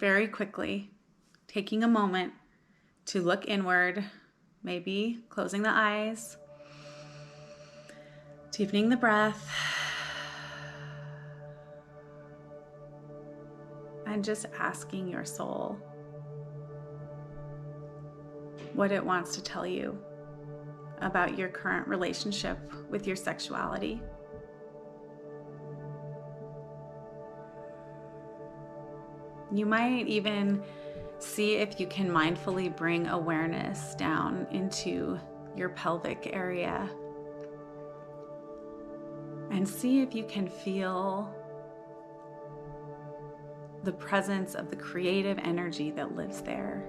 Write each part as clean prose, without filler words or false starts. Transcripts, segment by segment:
very quickly, taking a moment to look inward, maybe closing the eyes, deepening the breath, and just asking your soul what it wants to tell you about your current relationship with your sexuality. You might even see if you can mindfully bring awareness down into your pelvic area and see if you can feel the presence of the creative energy that lives there,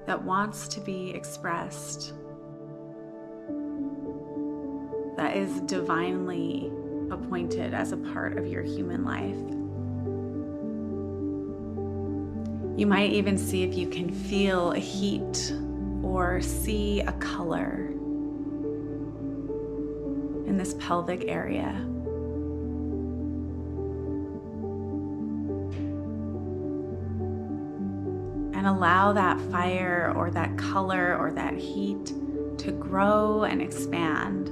that wants to be expressed, that is divinely appointed as a part of your human life. You might even see if you can feel a heat or see a color in this pelvic area. And allow that fire or that color or that heat to grow and expand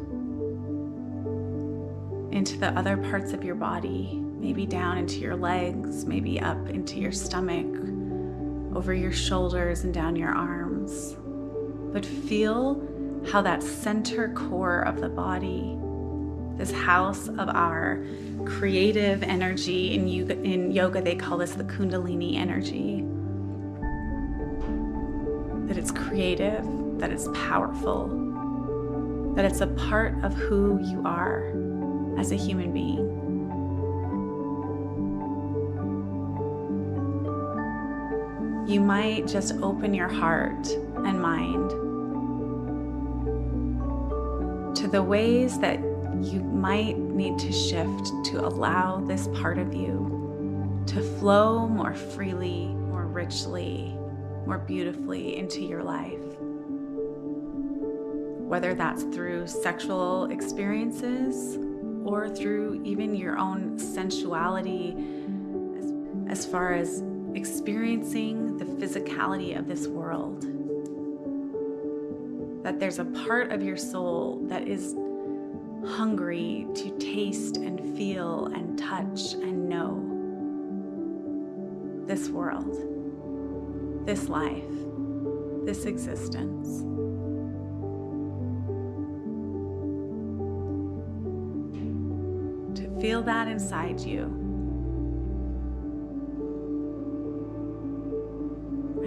into the other parts of your body, maybe down into your legs, maybe up into your stomach, over your shoulders and down your arms. But feel how that center core of the body, this house of our creative energy, in yoga they call this the Kundalini energy, that it's creative, that it's powerful, that it's a part of who you are as a human being. You might just open your heart and mind to the ways that you might need to shift to allow this part of you to flow more freely, more richly, more beautifully into your life. Whether that's through sexual experiences or through even your own sensuality, as far as experiencing the physicality of this world. That there's a part of your soul that is hungry to taste and feel and touch and know this world, this life, this existence. To feel that inside you.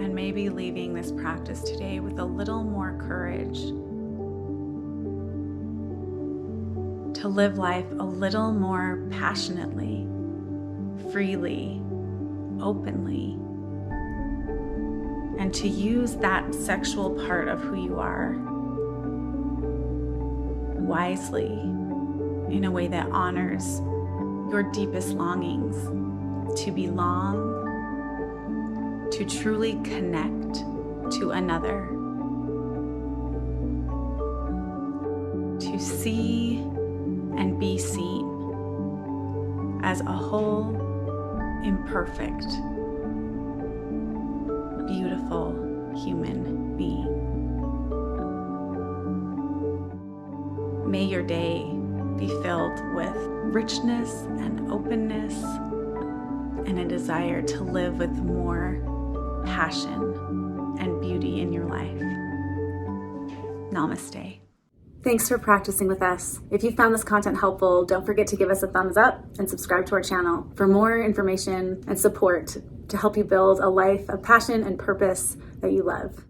And maybe leaving this practice today with a little more courage to live life a little more passionately, freely, openly, and to use that sexual part of who you are wisely in a way that honors your deepest longings to belong, to truly connect to another, to see and be seen as a whole, imperfect, beautiful human being. May your day be filled with richness and openness and a desire to live with more passion and beauty in your life. Namaste. Thanks for practicing with us. If you found this content helpful, don't forget to give us a thumbs up and subscribe to our channel for more information and support to help you build a life of passion and purpose that you love.